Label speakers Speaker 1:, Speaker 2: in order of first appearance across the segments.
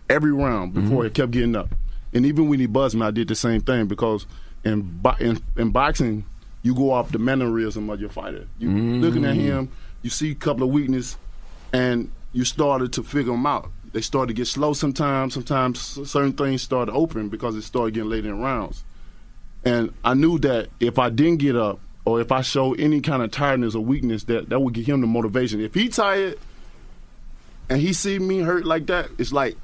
Speaker 1: every round before he kept getting up. And even when he buzzed me, I did the same thing because in boxing, you go off the mannerism of your fighter. You looking at him, you see a couple of weaknesses, and you started to figure them out. They started to get slow sometimes. Sometimes certain things started to open because it started getting later in rounds. And I knew that if I didn't get up or if I showed any kind of tiredness or weakness, that would give him the motivation. If he tired and he see me hurt like that, it's like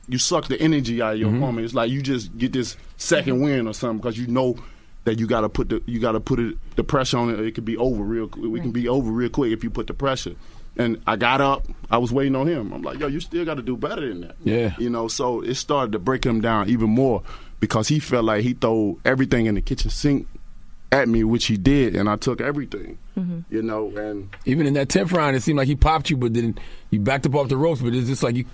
Speaker 1: you suck the energy out of your opponent. It's like you just get this second win or something because you know that you got to put the pressure on it. It could be over real. We can be over real quick if you put the pressure. And I got up. I was waiting on him. I'm like, yo, you still got to do better than that.
Speaker 2: Yeah.
Speaker 1: You know, so it started to break him down even more because he felt like he threw everything in the kitchen sink at me, which he did, and I took everything. You know, and
Speaker 2: even in that 10th round, it seemed like he popped you, but then you backed up off the ropes. But it's just like you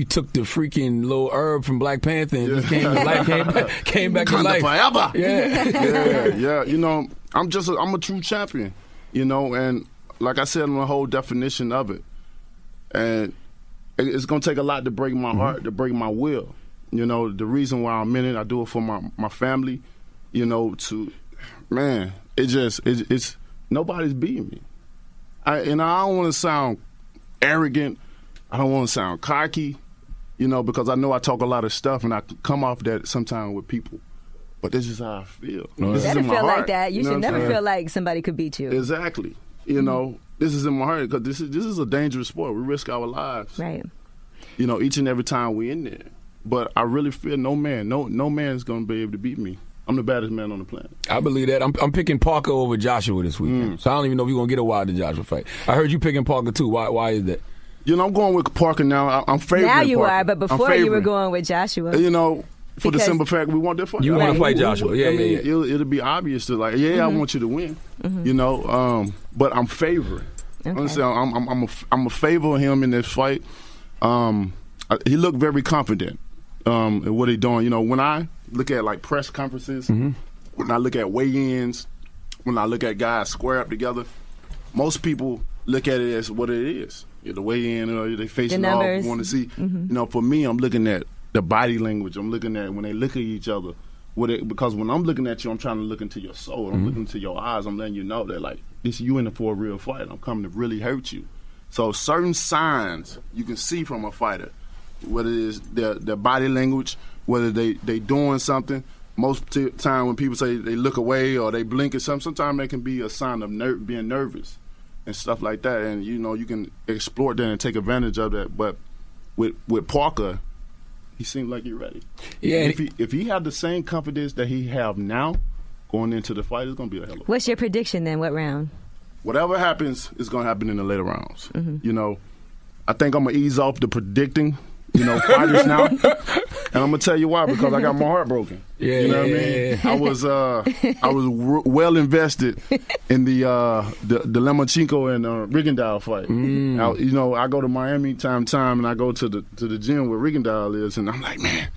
Speaker 2: took the freaking little herb from Black Panther and just came to life, came back to life.
Speaker 1: Forever.
Speaker 2: Yeah.
Speaker 1: You know, I'm a true champion. You know, and like I said, I'm the whole definition of it. And it's gonna take a lot to break my heart, to break my will. You know, the reason why I'm in it, I do it for my family. You know, it's nobody's beating me. I don't want to sound arrogant. I don't want to sound cocky, you know, because I know I talk a lot of stuff and I come off that sometimes with people. But this is how I feel.
Speaker 3: You better feel like that. You should never feel like somebody could beat you.
Speaker 1: Exactly. You know, this is in my heart because this is a dangerous sport. We risk our lives.
Speaker 3: Right.
Speaker 1: You know, each and every time we in there. But I really feel no man is going to be able to beat me. I'm the baddest man on the planet.
Speaker 2: I believe that. I'm picking Parker over Joshua this weekend. So I don't even know if we're going to get a Wilder Joshua fight. I heard you picking Parker too. Why is that?
Speaker 1: You know, I'm going with Parker now. I'm favoring
Speaker 3: Now you
Speaker 1: Parker.
Speaker 3: are, but before you were going with Joshua.
Speaker 1: You know, for the simple fact we want that fight.
Speaker 2: You want to fight Joshua. Yeah.
Speaker 1: It'll be obvious to I want you to win. You know, but I'm favoring.
Speaker 3: Okay.
Speaker 1: Honestly, I'm a favor him in this fight. He looked very confident in what he's doing. You know, when I look at like press conferences, when I look at weigh-ins, when I look at guys square up together, most people look at it as what it is. The weigh-in, they facing
Speaker 3: the
Speaker 1: off,
Speaker 3: numbers.
Speaker 1: want to see. You know, for me, I'm looking at the body language. I'm looking at when they look at each other. Because when I'm looking at you, I'm trying to look into your soul. I'm looking into your eyes. I'm letting you know that, like, this you in it for a real fight. I'm coming to really hurt you. So certain signs you can see from a fighter, whether it is their body language, whether they doing something. Most time when people say they look away or they blink at something, sometimes that can be a sign of being nervous and stuff like that. And, you know, you can explore that and take advantage of that. But with Parker, he seemed like he's ready.
Speaker 2: Yeah.
Speaker 1: If he had the same confidence that he have now going into the fight, it's going to be a hell of a
Speaker 3: What's your prediction then? What round?
Speaker 1: Whatever happens is going to happen in the later rounds. You know, I think I'm going to ease off the predicting, fighters now. And I'm going to tell you why, because I got my heart broken.
Speaker 2: Yeah,
Speaker 1: you know what I mean? I was well invested in the Lomachenko and Rigondeaux fight. I go to Miami time and I go to the gym where Rigondeaux is, and I'm like, man,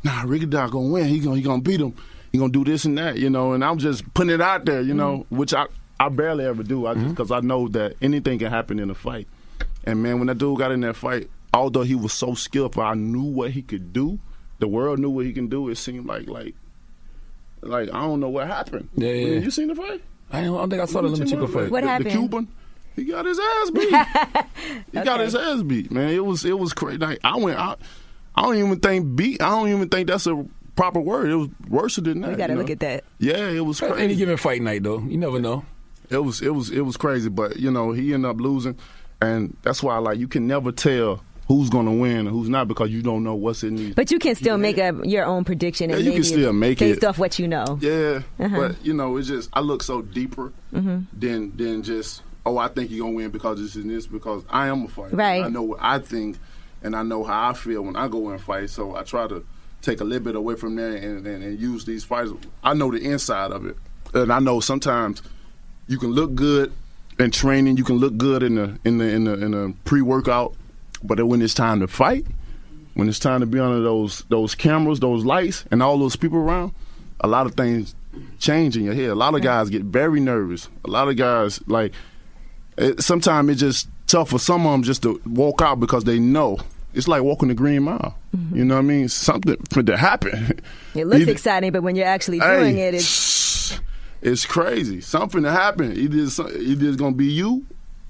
Speaker 1: Rigondeaux gonna win. He gonna beat him. He gonna do this and that, and I'm just putting it out there, which I barely ever do. Because I know that anything can happen in a fight. And man, when that dude got in that fight, although he was so skillful, I knew what he could do. The world knew what he can do. It seemed like I don't know what happened.
Speaker 2: Yeah.
Speaker 1: You seen the fight?
Speaker 2: I don't think I saw the Lomachenko fight.
Speaker 3: What happened?
Speaker 1: The Cuban, he got his ass beat. He got his ass beat, man. It was crazy. Like, I don't even think that's a proper word. It was worse than that.
Speaker 3: We got to look at that.
Speaker 1: Yeah, it was crazy.
Speaker 2: Any given fight night, though, you never know.
Speaker 1: It was crazy, but he ended up losing, and that's why you can never tell who's going to win and who's not, because you don't know what's in these.
Speaker 3: But you can still make your own prediction. And
Speaker 1: you can still make it
Speaker 3: based off what you know.
Speaker 1: Yeah, but it's just I look so deeper than just I think you're going to win because this and this, because I am a fighter.
Speaker 3: Right.
Speaker 1: I know what I think and I know how I feel when I go in fight, so I try to take a little bit away from there and use these fights. I know the inside of it, and I know sometimes you can look good in training, you can look good in the pre-workout. But when it's time to fight, when it's time to be under those cameras, those lights, and all those people around, a lot of things change in your head. A lot of guys get very nervous. A lot of guys, sometimes it's just tough for some of them just to walk out because they know it's like walking the Green Mile. Mm-hmm. You know what I mean? Something for to happen.
Speaker 3: It looks exciting, but when you're actually doing it, it's
Speaker 1: crazy. Something to happen. Either it's going to be you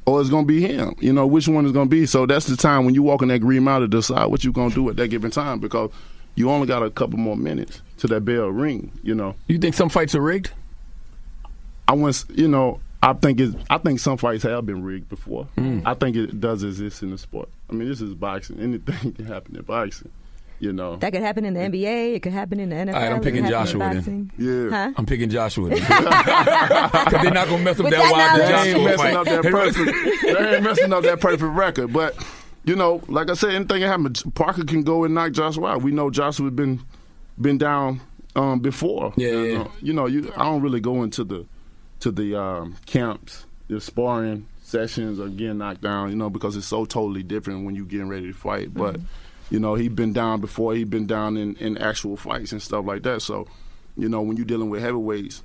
Speaker 1: or it's going to be him. You know, which one is going to be. So that's the time when you walk in that Green Mile to decide what you're going to do at that given time, because you only got a couple more minutes till that bell ring, you know.
Speaker 2: You think some fights are rigged?
Speaker 1: I think some fights have been rigged before. I think it does exist in the sport. I mean, this is boxing. Anything can happen in boxing, you know.
Speaker 3: That could happen in the NBA. It could happen in the NFL.
Speaker 2: All right, I'm picking Joshua then.
Speaker 1: Yeah.
Speaker 3: Huh?
Speaker 2: I'm picking Joshua then. Because they're not going to mess up that wild Joshua fight.
Speaker 1: They ain't messing up that perfect record. But, you know, like I said, anything can happen. Parker can go and knock Joshua out. We know Joshua's been down before.
Speaker 2: Yeah.
Speaker 1: I don't really go into the camps, the sparring sessions or getting knocked down, you know, because it's so totally different when you getting ready to fight. But, you know, he's been down before. He's been down in actual fights and stuff like that. So, you know, when you're dealing with heavyweights,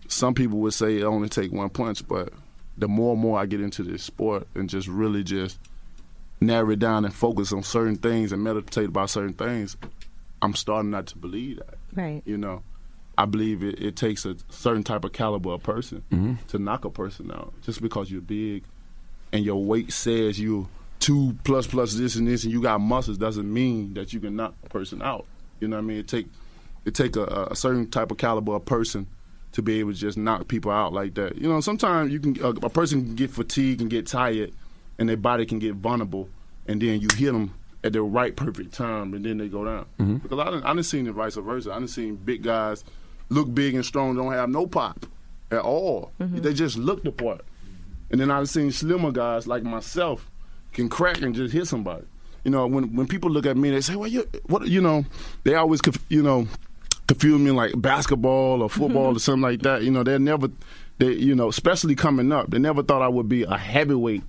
Speaker 1: some people would say it only take one punch, but the more and more I get into this sport and just really just narrow it down and focus on certain things and meditate about certain things, I'm starting not to believe that.
Speaker 3: Right.
Speaker 1: You know. I believe it takes a certain type of caliber of person to knock a person out. Just because you're big and your weight says you're 2 plus this and this and you got muscles doesn't mean that you can knock a person out. You know what I mean? It take a certain type of caliber of person to be able to just knock people out like that. You know, sometimes a person can get fatigued and get tired and their body can get vulnerable, and then you hit them at the right perfect time and then they go down. Because I done seen it vice versa. I done seen big guys look big and strong, don't have no pop at all. They just look the part. And then I've seen slimmer guys like myself can crack and just hit somebody. You know, when people look at me, they say, "Well, they always confuse me like basketball or football or something like that." You know, especially coming up, they never thought I would be a heavyweight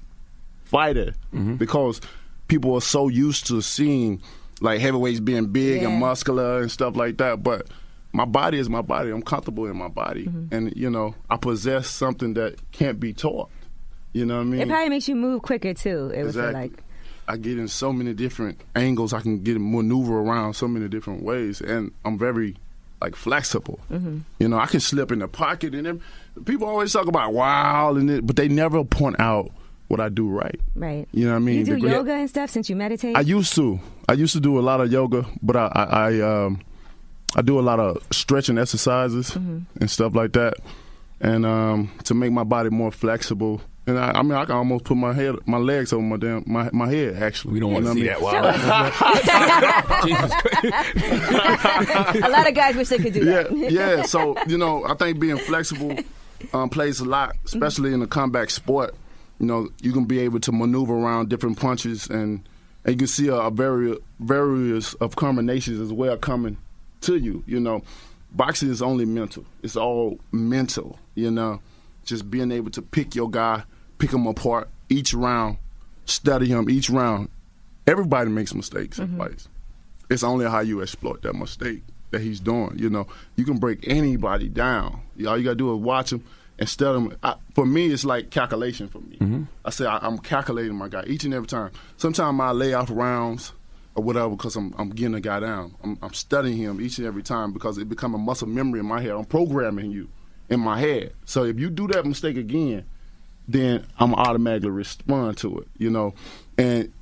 Speaker 1: fighter because people are so used to seeing like heavyweights being big and muscular and stuff like that, but my body is my body. I'm comfortable in my body. And, you know, I possess something that can't be taught. You know what I mean?
Speaker 3: It probably makes you move quicker, too. It was like
Speaker 1: I get in so many different angles. I can maneuver around so many different ways. And I'm very, like, flexible. You know, I can slip in the pocket. And people always talk about but they never point out what I do right.
Speaker 3: Right.
Speaker 1: You know what I mean?
Speaker 3: You do yoga and stuff since you meditate?
Speaker 1: I used to do a lot of yoga, but I do a lot of stretching exercises and stuff like that, and to make my body more flexible. And I can almost put my legs over my head. Actually,
Speaker 2: we don't want to see that. Wow,
Speaker 3: Jesus Christ. A lot of guys wish they could do that.
Speaker 1: Yeah. So you know, I think being flexible plays a lot, especially in a combat sport. You know, you can be able to maneuver around different punches, and you can see a various of combinations as well coming to you. You know, boxing is only mental. It's all mental, you know. Just being able to pick your guy, pick him apart each round, study him each round. Everybody makes mistakes in fights. It's only how you exploit that mistake that he's doing, you know. You can break anybody down. All you got to do is watch him and study him. For me, it's like calculation for me. I say I'm calculating my guy each and every time. Sometimes I lay off rounds or whatever, because I'm getting a guy down. I'm studying him each and every time because it becomes a muscle memory in my head. I'm programming you in my head. So if you do that mistake again, then I'm automatically respond to it, you know. And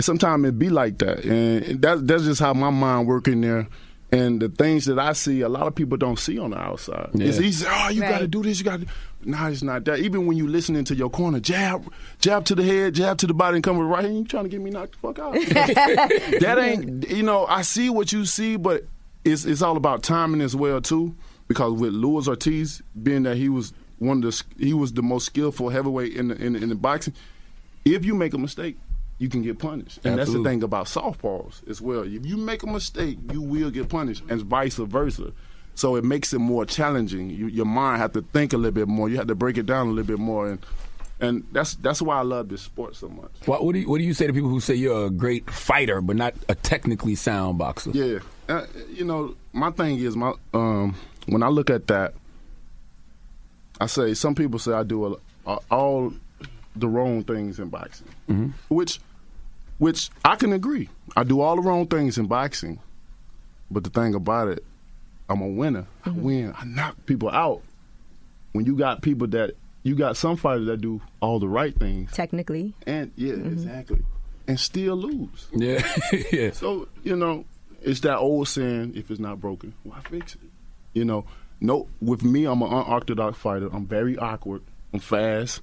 Speaker 1: sometimes it be like that. And that's just how my mind work in there. And the things that I see, a lot of people don't see on the outside. Yeah. It's easy. Oh, you got to do this. You got to. No, it's not that. Even when you listening to your corner, jab to the head, jab to the body, and come with right hand, you trying to get me knocked the fuck out. That ain't. You know, I see what you see, but it's all about timing as well too. Because with Luis Ortiz, being that he was the most skillful heavyweight in the boxing, if you make a mistake, you can get punished. And that's the thing about southpaws as well. If you make a mistake, you will get punished, and vice versa. So it makes it more challenging. Your mind have to think a little bit more. You have to break it down a little bit more, and that's why I love this sport so much.
Speaker 2: What do you say to people who say you're a great fighter but not a technically sound boxer?
Speaker 1: Yeah, you know, my thing is when I look at that, I say some people say I do all the wrong things in boxing, which which I can agree. I do all the wrong things in boxing, but the thing about it, I'm a winner. I win. I knock people out. When you got people that, you got some fighters that do all the right things.
Speaker 3: Technically.
Speaker 1: And, exactly. And still lose.
Speaker 2: Yeah. Yeah.
Speaker 1: So, it's that old saying, if it's not broken, why fix it? No, with me, I'm an unorthodox fighter. I'm very awkward. I'm fast.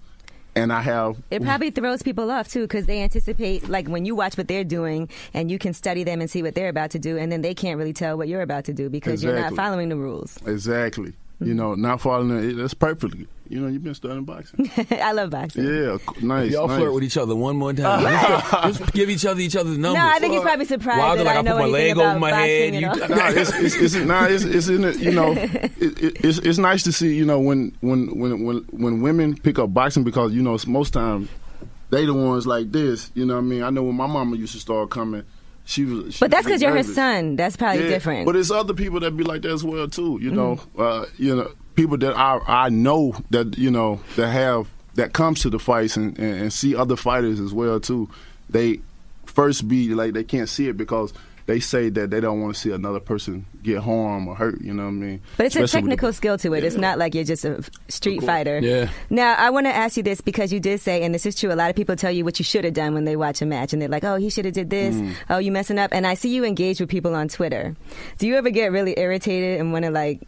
Speaker 1: And I have...
Speaker 3: It probably throws people off, too, because they anticipate, like, when you watch what they're doing and you can study them and see what they're about to do, and then they can't really tell what you're about to do because you're not following the rules.
Speaker 1: Exactly. Not following it. That's perfectly. You've been studying boxing.
Speaker 3: I love boxing.
Speaker 1: Yeah, nice.
Speaker 2: Y'all flirt with each other one more time. Just give each other's numbers.
Speaker 3: No, I think he's probably surprised that I know anything about boxing.
Speaker 1: It's nice to see. When women pick up boxing because most times they the ones like this. You know what I mean? I know when my mama used to start coming.
Speaker 3: But that's because you're her son. That's probably different.
Speaker 1: But it's other people that be like that as well too. People that I know that that comes to the fights and see other fighters as well too. They first be like they can't see it because they say that they don't want to see another person get harmed or hurt. You know what I mean?
Speaker 3: But it's a technical skill to it. Yeah. It's not like you're just a street fighter.
Speaker 2: Yeah.
Speaker 3: Now, I want to ask you this because you did say, and this is true, a lot of people tell you what you should have done when they watch a match. And they're like, oh, he should have did this. Oh, you messing up. And I see you engage with people on Twitter. Do you ever get really irritated and want to, like,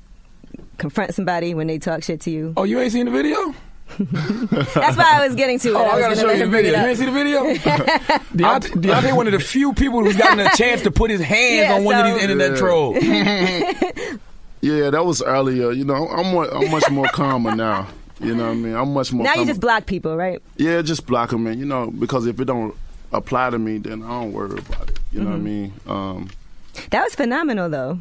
Speaker 3: confront somebody when they talk shit to you?
Speaker 2: Oh, you ain't seen the video?
Speaker 3: That's why I was getting to it.
Speaker 2: I gotta show you the video. You ain't see the video? Deontay one of the few people who's gotten a chance to put his hands on one of these internet trolls.
Speaker 1: Yeah, that was earlier. I'm much more calmer now. You know what I mean? I'm much more.
Speaker 3: Now
Speaker 1: calmer.
Speaker 3: You just block people, right?
Speaker 1: Yeah, just block them, man. Because if it don't apply to me, then I don't worry about it. You know what I mean?
Speaker 3: That was phenomenal, though.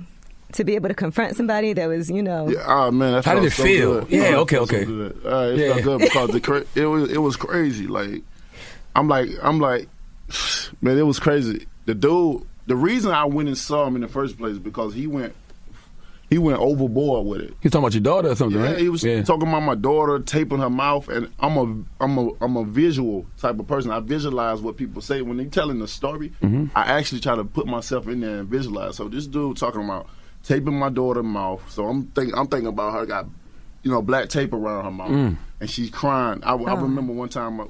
Speaker 3: To be able to confront somebody that was,
Speaker 1: Yeah, oh man, that
Speaker 2: how did it
Speaker 1: so
Speaker 2: feel?
Speaker 1: Good.
Speaker 2: Yeah, okay.
Speaker 1: It felt good because it was crazy. Like, I'm like, man, it was crazy. The dude, the reason I went and saw him in the first place is because he went overboard with it.
Speaker 2: He's talking about your daughter or something, right?
Speaker 1: He was talking about my daughter, taping her mouth, and I'm a visual type of person. I visualize what people say when they telling the story. I actually try to put myself in there and visualize. So this dude talking about taping my daughter's mouth. So I'm thinking about her got, black tape around her mouth, and she's crying. I remember one time I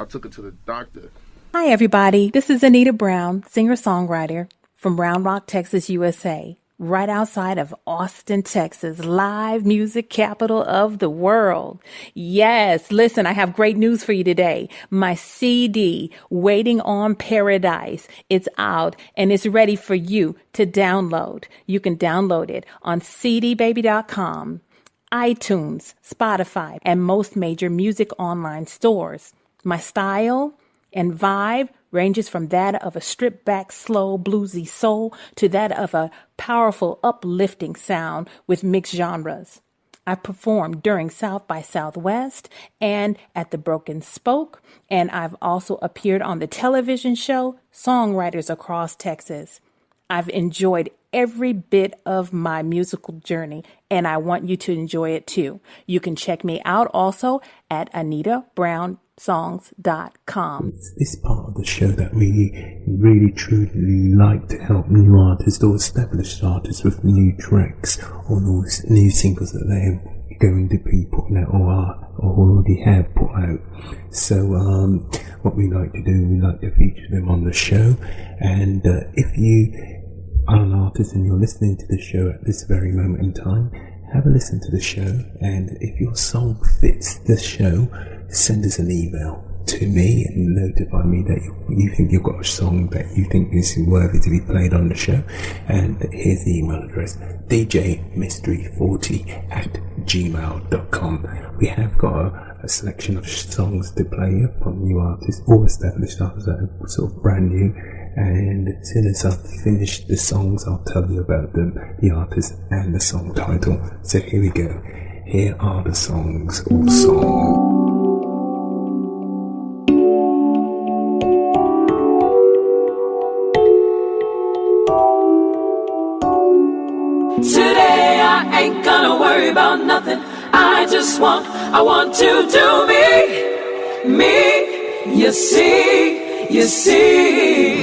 Speaker 1: took her to the doctor.
Speaker 4: Hi everybody, this is Anita Brown, singer-songwriter from Round Rock, Texas, USA. Right outside of Austin, Texas, live music capital of the world. Yes, listen, I have great news for you today. My CD, Waiting on Paradise, it's out and it's ready for you to download. You can download it on cdbaby.com, iTunes, Spotify, and most major music online stores. My style and vibe ranges from that of a stripped-back, slow, bluesy soul to that of a powerful, uplifting sound with mixed genres. I performed during South by Southwest and at the Broken Spoke, and I've also appeared on the television show Songwriters Across Texas. I've enjoyed every bit of my musical journey, and I want you to enjoy it too. You can check me out also at AnitaBrownSongs.com.
Speaker 5: It's this part of the show that we really truly like to help new artists or established artists with new tracks or new singles that they're going to be putting out or already have put out. So what we like to do, we like to feature them on the show, and if you are an artist and you're listening to the show at this very moment in time, have a listen to the show, and if your song fits the show, send us an email to me and notify me that you think you've got a song that you think is worthy to be played on the show. And here's the email address, djmystery40@gmail.com. We have got a selection of songs to play from new artists or established artists that are sort of brand new. And as soon as I've finished the songs, I'll tell you about them, the artist and the song title. So here we go. Here are the songs or songs.
Speaker 6: Today I ain't gonna worry about nothing. I want to do me, you see. You see.